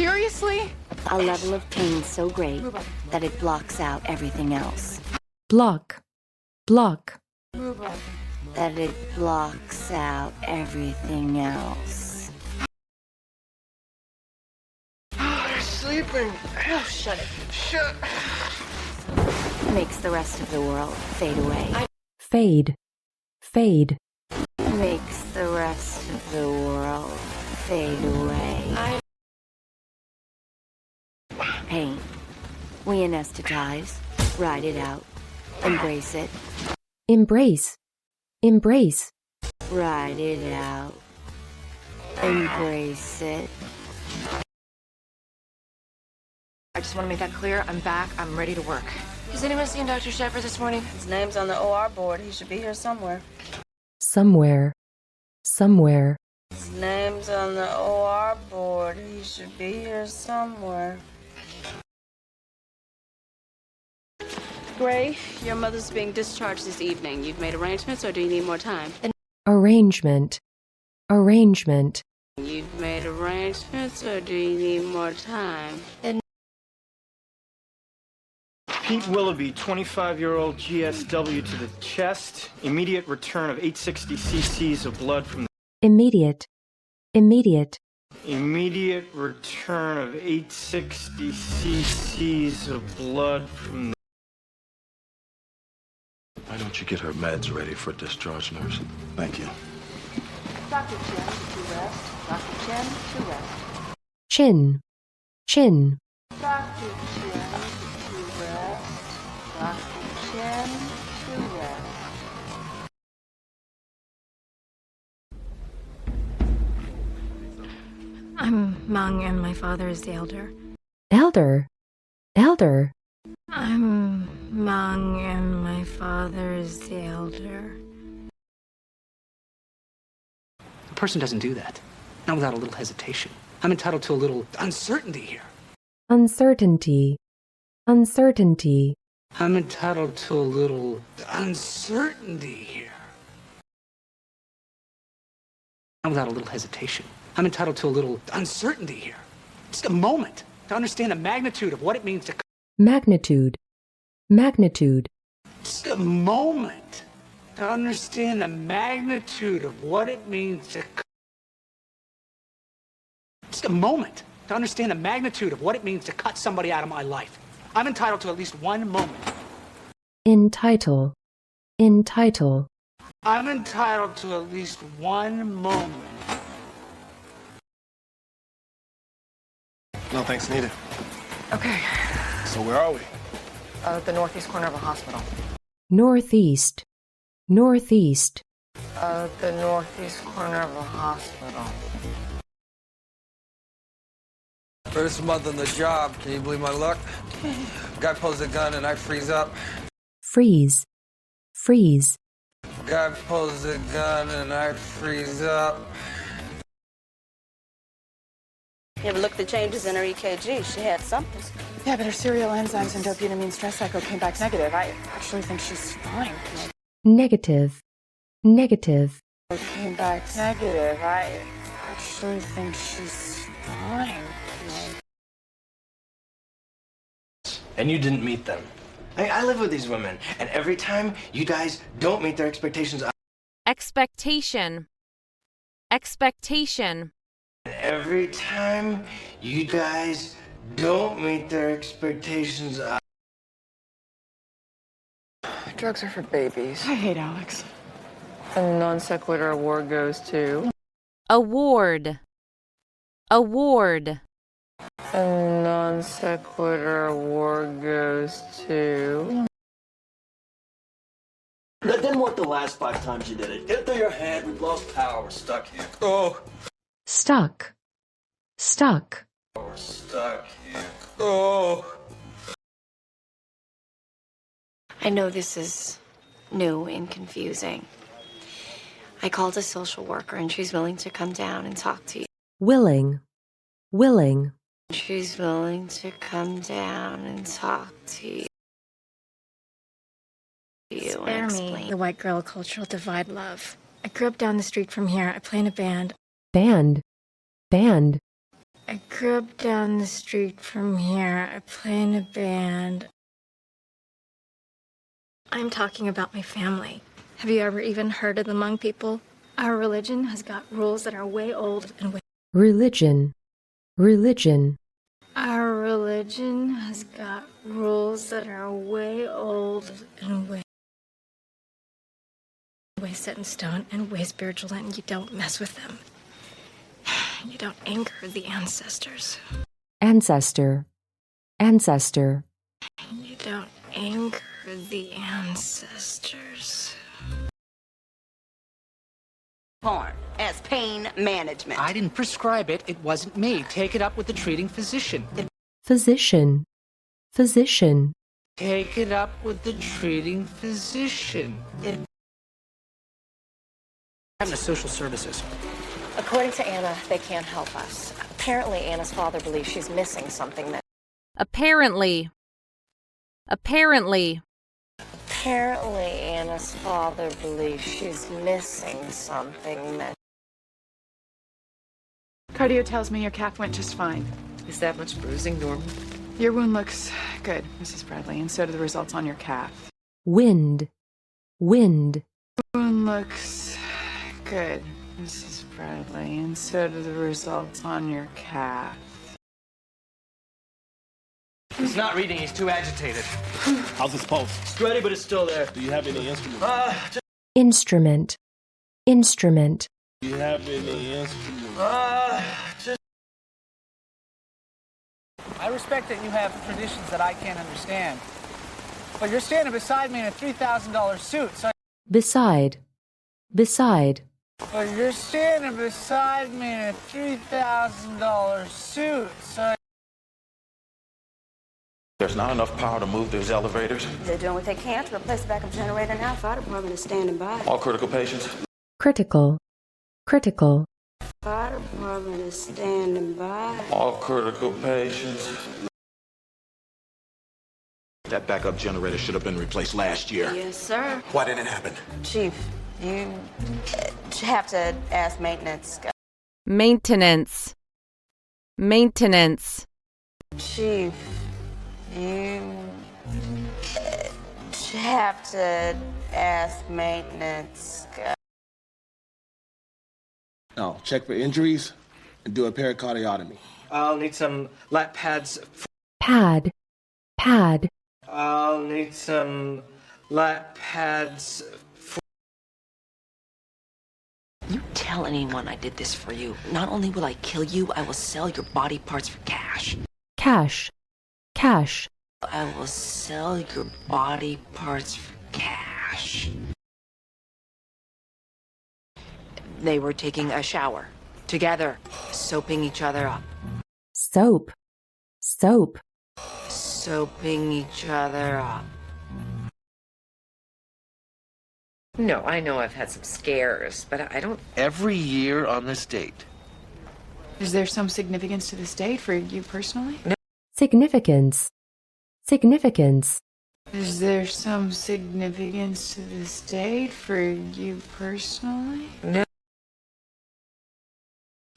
Seriously? A level of pain so great that it blocks out everything else. Block. Block. That it blocks out everything else. Oh, they're sleeping. Oh, shut it. Shut. Makes the rest of the world fade away. Fade. Fade. Makes the rest of the world fade away. Pain. We anesthetize, ride it out, embrace it, Embrace. Embrace. ride it out, embrace it. I just want to make that clear. I'm back. I'm ready to work. Has anyone seen Dr. Shepard this morning? His name's on the OR board. He should be here somewhere. Somewhere. Somewhere. His name's on the OR board. He should be here somewhere. Gray, your mother's being discharged this evening. You've made arrangements, or do you need more time? Arrangement. Arrangement. You've made arrangements, or do you need more time? Pete Willoughby, 25-year-old GSW to the chest. Immediate return of 860 cc's of blood from the... Immediate. Immediate. Immediate return of 860 cc's of blood from the... Why don't you get her meds ready for discharge, nurse? Thank you. Dr. Chen, to rest. Dr. Chen, to rest. Chin. Chin. Dr. Chen, to rest. Dr. Chen, to rest. I'm Meng and my father is the elder. Elder. Elder. I'm Meng and my father is the elder. A person doesn't do that. Not without a little hesitation. I'm entitled to a little uncertainty here. Uncertainty. Uncertainty. I'm entitled to a little uncertainty here. Not without a little hesitation. I'm entitled to a little uncertainty here. Just a moment to understand the magnitude of what it means to... Magnitude. Magnitude. Just a moment to understand the magnitude of what it means to... Just a moment to understand the magnitude of what it means to cut somebody out of my life. I'm entitled to at least one moment. Entitle. Entitle. I'm entitled to at least one moment. No, thanks, needed. Okay. So where are we? The northeast corner of a hospital. Northeast. Northeast. The northeast corner of a hospital. First month on the job, can you believe my luck? Guy pulls a gun and I freeze up. Freeze. Freeze. Guy pulls a gun and I freeze up. You ever look at the changes in her EKG? She had something. Yeah, but her serial enzymes and dopamine stress cycle came back negative. I actually think she's fine. Negative. Negative. Came back negative. I actually think she's fine. And you didn't meet them. I live with these women, and every time you guys don't meet their expectations, Expectation. Expectation. and every time you guys don't meet their expectations, Drugs are for babies. I hate Alex. The non sequitur award goes to... Award. Award. The non sequitur award goes to... Then what the last 5 times you did it? Get it through your head, we've lost power, we're stuck here. Oh, Stuck. Stuck. We're stuck here. oh. I know this is new and confusing. I called a social worker and she's willing to come down and talk to you. Willing. Willing. She's willing to come down and talk to you. Spare me the white girl cultural divide love. I grew up down the street from here. I play in a band. Band. Band. I grew up down the street from here. I play in a band. I'm talking about my family. Have you ever even heard of the Hmong people? Our religion has got rules that are way old and way... Religion. Religion. Our religion has got rules that are way old and way set in stone and way spiritual, and you don't mess with them. You don't anger the ancestors. Ancestor. Ancestor. You don't anger the ancestors. Porn as pain management. I didn't prescribe it. It wasn't me. Take it up with the treating physician. Physician. Physician. Take it up with the treating physician. I'm the social services. According to Anna, they can't help us. Apparently, Anna's father believes she's missing something that... Apparently. Apparently. Apparently, Anna's father believes she's missing something that... Cardio tells me your calf went just fine. Is that much bruising normal? Your wound looks good, Mrs. Bradley, and so do the results on your calf. Wind. Wind. Wound looks good, Mrs. Bradley, and so do the results on your calf. He's not reading, he's too agitated. How's his pulse? It's ready, but it's still there. Do you have any instruments? Instrument. Instrument. Do you have any instruments? I respect that you have traditions that I can't understand. But you're standing beside me in a $3,000 suit, so... Beside. Beside. But you're standing beside me in a $3,000 suit, so... There's not enough power to move those elevators. They're doing what they can to replace the backup generator now. Fire department is standing by. All critical patients. Critical. Critical. Fire department is standing by. All critical patients. That backup generator should have been replaced last year. Yes, sir. Why didn't it happen? Chief, you have to ask maintenance. Maintenance. Maintenance. Chief, you have to ask maintenance. No, check for injuries and do a pericardiotomy. I'll need some lap pads. Pad. Pad. I'll need some lap pads. You tell anyone I did this for you. Not only will I kill you, I will sell your body parts for cash. Cash. Cash. I will sell your body parts for cash. They were taking a shower together, soaping each other up. Soap. Soap. Soaping each other up. No, I know I've had some scares, but I don't... Every year on this date. Is there some significance to this date for you personally? No. Significance. Significance. Is there some significance to this date for you personally? No.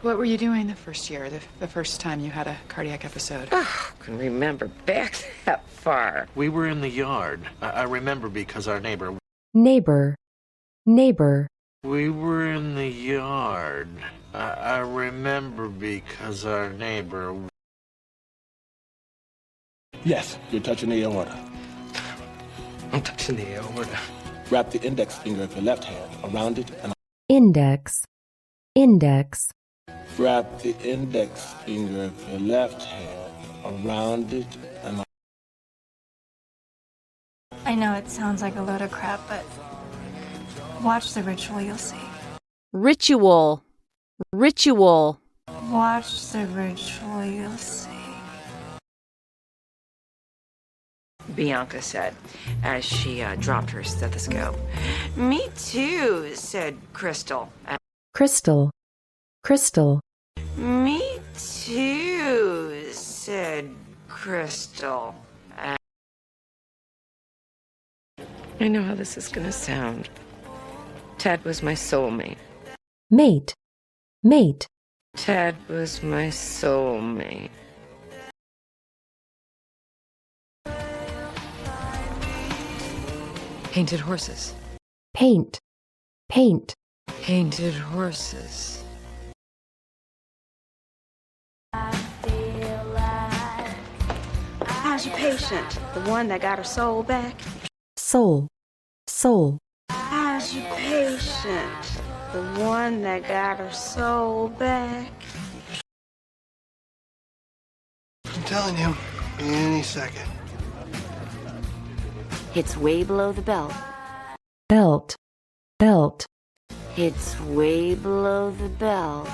What were you doing the first year, the first time you had a cardiac episode? Oh, I can remember back that far. We were in the yard. I remember because our neighbor... Neighbor. Neighbor. We were in the yard. I remember because our neighbor... Yes, you're touching the aorta. I'm touching the aorta. Wrap the index finger of your left hand around it and... Index. Index. Wrap the index finger of your left hand around it and... I know it sounds like a load of crap, but watch the ritual, you'll see. Ritual. Ritual. Watch the ritual, you'll see. Bianca said, as she dropped her stethoscope. Me too, said Crystal. Crystal. Crystal. Me too, said Crystal. I know how this is going to sound. Ted was my soulmate. Mate. Mate. Ted was my soulmate. Painted horses. Paint. Paint. Painted horses. How's your patient? The one that got her soul back? Soul. Soul. How's your patient? The one that got her soul back? I'm telling you, any second. It's way below the belt. Belt. Belt. It's way below the belt.